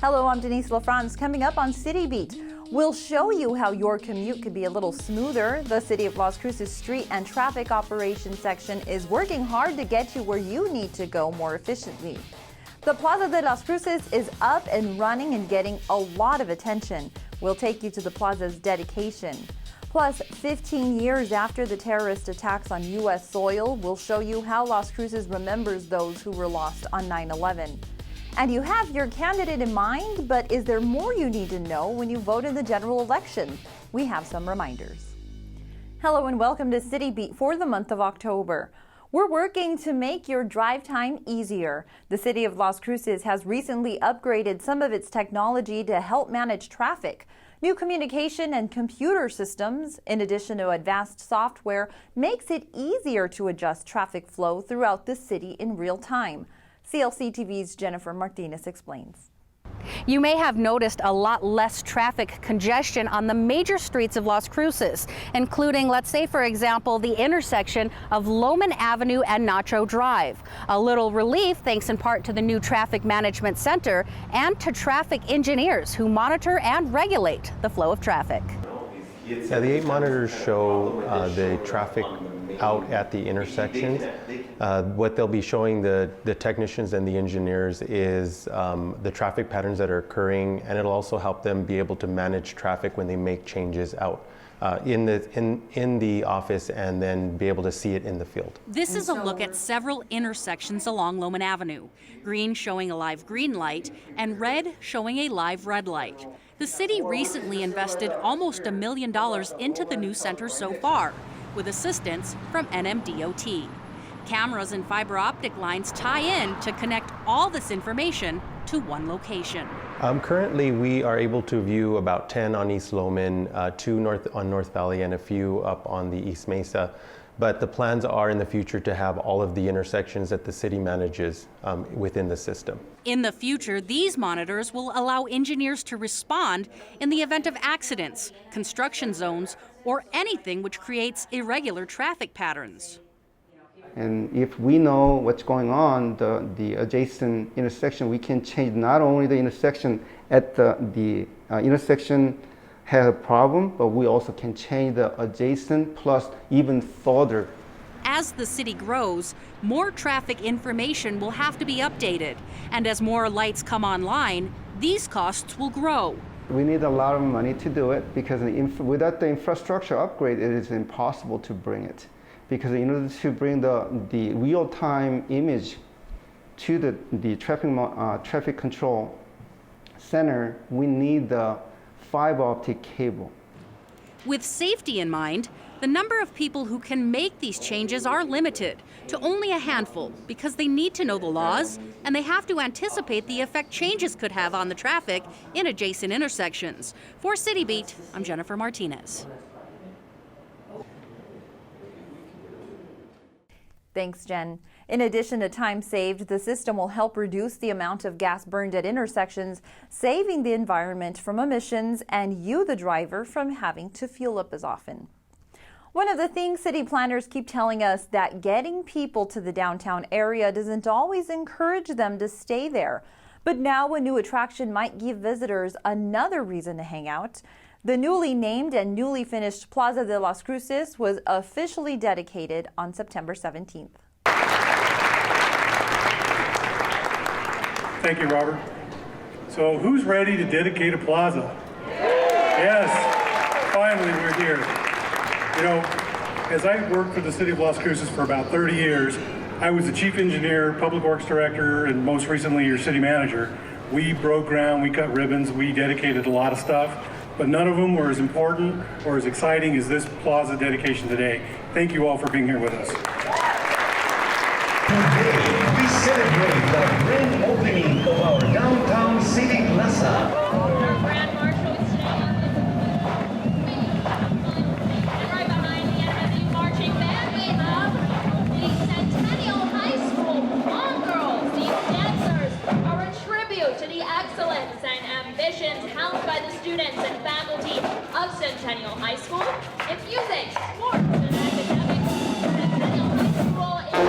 Hello, I'm Denise LaFrance. Coming up on City Beat, we'll show you how your commute could be a little smoother. The City of Las Cruces Street and Traffic Operations Section is working hard to get you where you need to go more efficiently. The Plaza de Las Cruces is up and running and getting a lot of attention. We'll take you to the plaza's dedication. Plus, 15 years after the terrorist attacks on U.S. soil, we'll show you how Las Cruces remembers those who were lost on 9/11. And you have your candidate in mind, but is there more you need to know when you vote in the general election? We have some reminders. Hello and welcome to City Beat for the month of October. We're working to make your drive time easier. The City of Las Cruces has recently upgraded some of its technology to help manage traffic. New communication and computer systems, in addition to advanced software, makes it easier to adjust traffic flow throughout the city in real time. CLC TV's Jennifer Martinez explains. You may have noticed a lot less traffic congestion on the major streets of Las Cruces, including, let's say, for example, the intersection of Loman Avenue and Nacho Drive. A little relief thanks in part to the new Traffic Management Center and to traffic engineers who monitor and regulate the flow of traffic. Yeah, the 8 monitors show the traffic out at the intersections. What they'll be showing the technicians and the engineers is the traffic patterns that are occurring, and it'll also help them be able to manage traffic when they make changes out in the office and then be able to see it in the field. This is a look at several intersections along Loman Avenue. Green showing a live green light and red showing a live red light. The city recently invested almost $1 million into the new center so far, with assistance from NMDOT. Cameras and fiber optic lines tie in to connect all this information to one location. Currently, we are able to view about 10 on East Loman, 2 on North Valley, and a few up on the East Mesa. But the plans are in the future to have all of the intersections that the city manages within the system. In the future, these monitors will allow engineers to respond in the event of accidents, construction zones, or anything which creates irregular traffic patterns. And if we know what's going on, the adjacent intersection, we can change not only the intersection at the intersection has a problem, but we also can change the adjacent plus even further. As the city grows, more traffic information will have to be updated. And as more lights come online, these costs will grow. We need a lot of money to do it because without the infrastructure upgrade, it is impossible to bring it. Because in order to bring the real-time image to the traffic control center, we need the fiber optic cable. With safety in mind, the number of people who can make these changes are limited to only a handful because they need to know the laws and they have to anticipate the effect changes could have on the traffic in adjacent intersections. For City Beat, I'm Jennifer Martinez. Thanks, Jen. In addition to time saved, the system will help reduce the amount of gas burned at intersections, saving the environment from emissions and you, the driver, from having to fuel up as often. One of the things city planners keep telling us that getting people to the downtown area doesn't always encourage them to stay there. But now a new attraction might give visitors another reason to hang out. The newly named and newly finished Plaza de Las Cruces was officially dedicated on September 17th. Thank you, Robert. So who's ready to dedicate a plaza? Yes, finally we're here. You know, as I worked for the City of Las Cruces for about 30 years, I was the chief engineer, public works director, and most recently your city manager. We broke ground, we cut ribbons, we dedicated a lot of stuff, but none of them were as important or as exciting as this plaza dedication today. Thank you all for being here with us. Today, we celebrate the grand opening of our downtown city plaza. Our Grand Marshal is and right behind the NMSU marching band, we have the Centennial High School All Girls. These dancers are a tribute to the excellence and ambitions held by the students and faculty of Centennial High School in music, sports, and academics. Centennial High School is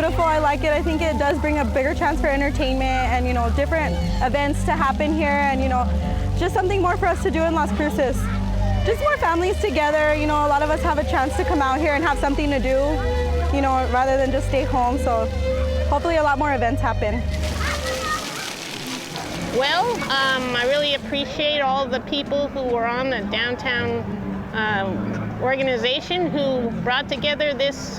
beautiful. I like it. I think it does bring a bigger chance for entertainment and, different events to happen here and, just something more for us to do in Las Cruces. Just more families together. A lot of us have a chance to come out here and have something to do, rather than just stay home. So hopefully a lot more events happen. Well, I really appreciate all the people who were on the downtown organization who brought together this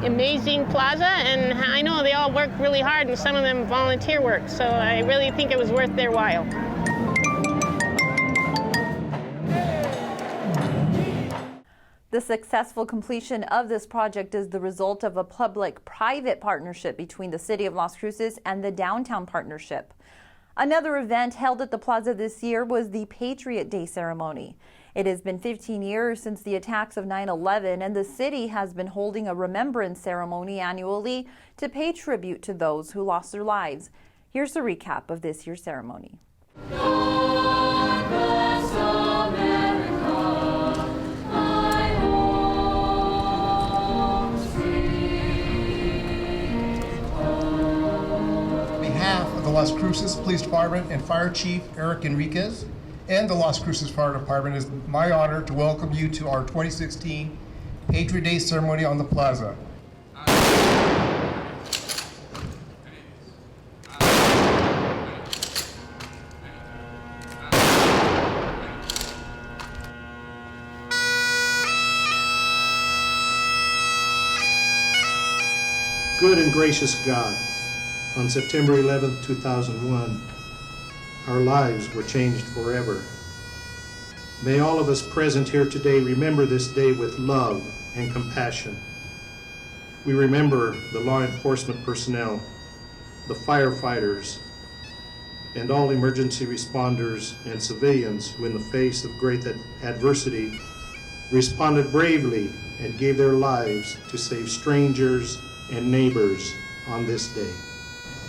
amazing plaza, and I know they all worked really hard, and some of them volunteer work, so I really think it was worth their while. The successful completion of this project is the result of a public-private partnership between the City of Las Cruces and the Downtown Partnership. Another event held at the plaza this year was the Patriot Day ceremony. It has been 15 years since the attacks of 9/11, and the city has been holding a remembrance ceremony annually to pay tribute to those who lost their lives. Here's a recap of this year's ceremony. God bless America, my home sweet home. On behalf of the Las Cruces Police Department and Fire Chief Eric Enriquez and the Las Cruces Fire Department, it is my honor to welcome you to our 2016 Patriot Day ceremony on the plaza. Good and gracious God, on September 11, 2001, our lives were changed forever. May all of us present here today remember this day with love and compassion. We remember the law enforcement personnel, the firefighters, and all emergency responders and civilians who, in the face of great adversity, responded bravely and gave their lives to save strangers and neighbors on this day.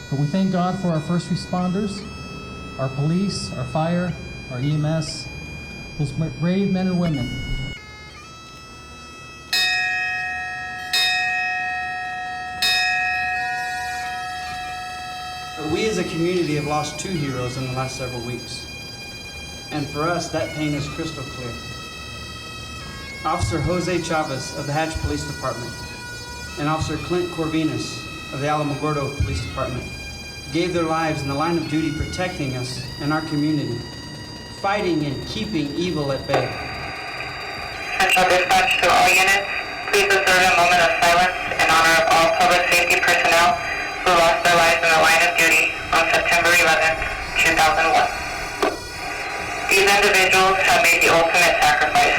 But we thank God for our first responders, our police, our fire, our EMS, those brave men and women. We as a community have lost 2 heroes in the last several weeks. And for us, that pain is crystal clear. Officer Jose Chavez of the Hatch Police Department and Officer Clint Corvinus of the Alamogordo Police Department gave their lives in the line of duty protecting us and our community, fighting and keeping evil at bay. Central dispatch to all units, please observe a moment of silence in honor of all public safety personnel who lost their lives in the line of duty on September 11, 2001. These individuals have made the ultimate sacrifice.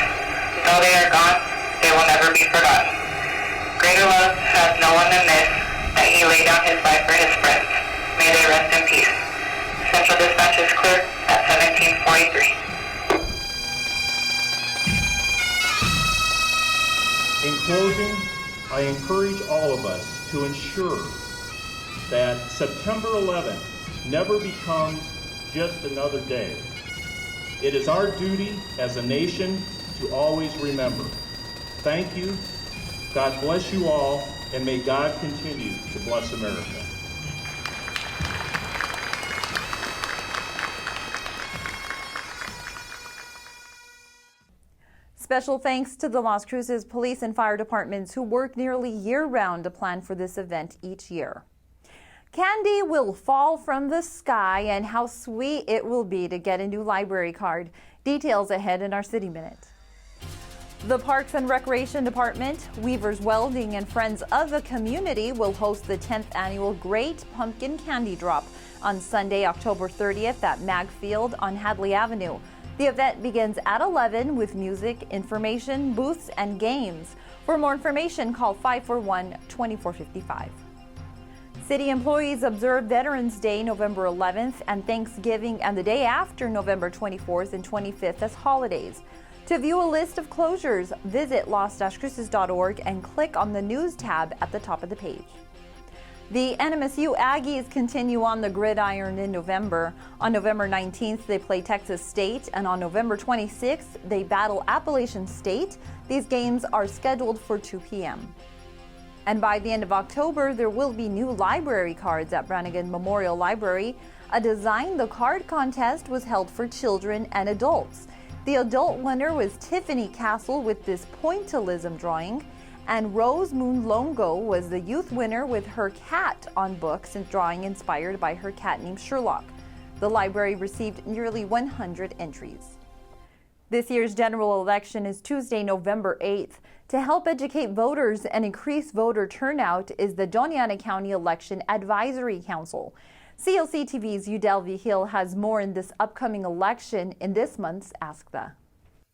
Though they are gone, they will never be forgotten. Greater love has no one than this, that he laid down his life for his friends. May they rest in peace. Central dispatch is clear at 1743. In closing, I encourage all of us to ensure that September 11th never becomes just another day. It is our duty as a nation to always remember. Thank you. God bless you all, and may God continue to bless America. Special thanks to the Las Cruces Police and Fire Departments who work nearly year-round to plan for this event each year. Candy will fall from the sky, and how sweet it will be to get a new library card. Details ahead in our City Minute. The Parks and Recreation Department, Weavers Welding, and Friends of the Community will host the 10th annual Great Pumpkin Candy Drop on Sunday, October 30th at Mag Field on Hadley Avenue. The event begins at 11 with music, information, booths, and games. For more information, call 541-2455. City employees observe Veterans Day November 11th and Thanksgiving and the day after November 24th and 25th as holidays. To view a list of closures, visit las-cruces.org and click on the News tab at the top of the page. The NMSU Aggies continue on the gridiron in November. On November 19th, they play Texas State, and on November 26th, they battle Appalachian State. These games are scheduled for 2 p.m. And by the end of October, there will be new library cards at Brannigan Memorial Library. A Design the Card contest was held for children and adults. The adult winner was Tiffany Castle with this pointillism drawing, and Rose Moon Longo was the youth winner with her cat on books and drawing inspired by her cat named Sherlock. The library received nearly 100 entries. This year's general election is Tuesday, November 8th. To help educate voters and increase voter turnout is the Doña Ana County Election Advisory Council. CLC TV's Udell Vigil has more in this upcoming election in this month's Ask the.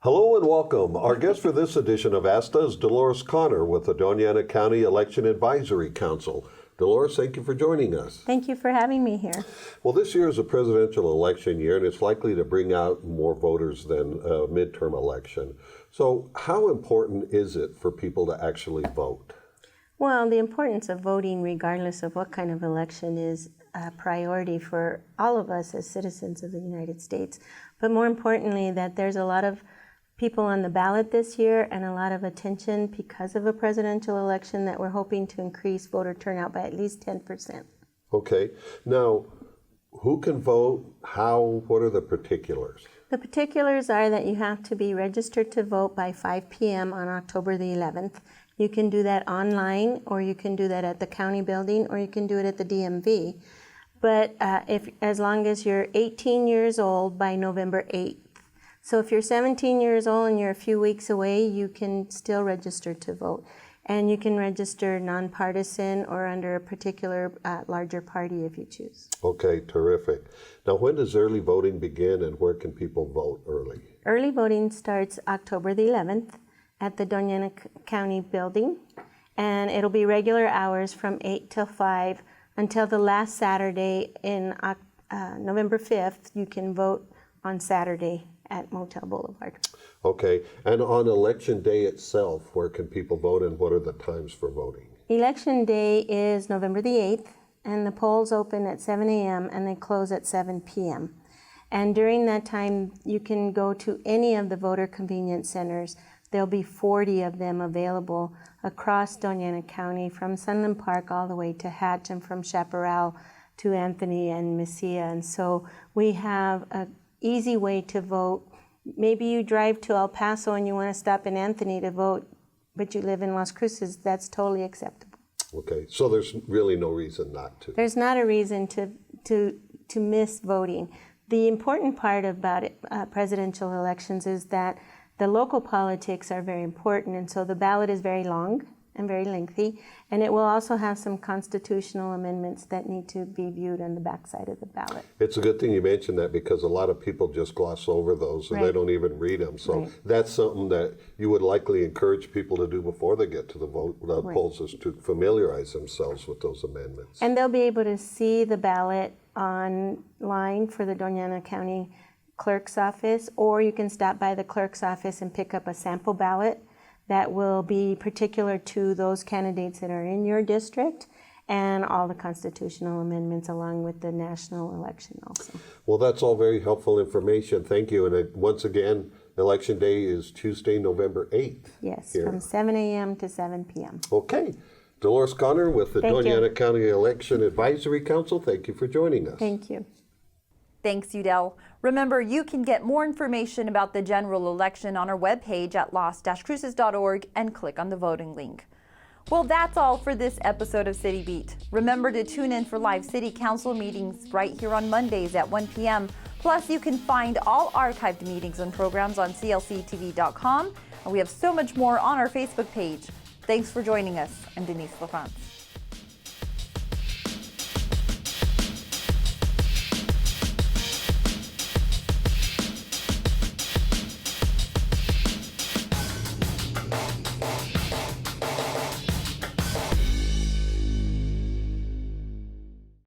Hello and welcome. Our guest for this edition of Ask the is Dolores Connor with the Doña Ana County Election Advisory Council. Dolores, thank you for joining us. Thank you for having me here. Well, this year is a presidential election year, and it's likely to bring out more voters than a midterm election. So how important is it for people to actually vote? Well, the importance of voting, regardless of what kind of election, is a priority for all of us as citizens of the United States. But more importantly, that there's a lot of people on the ballot this year and a lot of attention because of a presidential election that we're hoping to increase voter turnout by at least 10%. Okay. Now, who can vote? How? What are the particulars? The particulars are that you have to be registered to vote by 5 p.m. on October the 11th. You can do that online, or you can do that at the county building, or you can do it at the DMV. But as long as you're 18 years old by November 8th. So if you're 17 years old and you're a few weeks away, you can still register to vote. And you can register nonpartisan or under a particular larger party if you choose. Okay, terrific. Now, when does early voting begin and where can people vote early? Early voting starts October the 11th at the Doña Ana County building. And it'll be regular hours from 8 till 5 until the last Saturday in November 5th. You can vote on Saturday at Motel Boulevard. Okay, and on election day itself, where can people vote and what are the times for voting? Election day is November the 8th, and the polls open at 7 a.m. and they close at 7 p.m. And during that time, you can go to any of the voter convenience centers. There'll be 40 of them available across Doña Ana County, from Sunland Park all the way to Hatch, and from Chaparral to Anthony and Mesilla. And so we have an easy way to vote. Maybe you drive to El Paso and you want to stop in Anthony to vote, but you live in Las Cruces. That's totally acceptable. Okay, so there's really no reason not to. There's not a reason to miss voting. The important part about presidential elections is that the local politics are very important, and so the ballot is very long and very lengthy, and it will also have some constitutional amendments that need to be viewed on the backside of the ballot. It's a good thing you mentioned that, because a lot of people just gloss over those and they don't even read them. So that's something that you would likely encourage people to do before they get to the polls, is to familiarize themselves with those amendments. And they'll be able to see the ballot online for the Doña Ana County clerk's office, or you can stop by the clerk's office and pick up a sample ballot that will be particular to those candidates that are in your district, and all the constitutional amendments along with the national election also. Well, that's all very helpful information. Thank you. And once again, Election Day is Tuesday, November 8th. Yes, here. From 7 a.m. to 7 p.m. Okay. Dolores Connor with the Doña Ana County Election Advisory Council, thank you for joining us. Thank you. Thanks, Udell. Remember, you can get more information about the general election on our webpage at las-cruces.org and click on the voting link. Well, that's all for this episode of City Beat. Remember to tune in for live City Council meetings right here on Mondays at 1 p.m. Plus, you can find all archived meetings and programs on clctv.com, and we have so much more on our Facebook page. Thanks for joining us. I'm Denise LaFrance.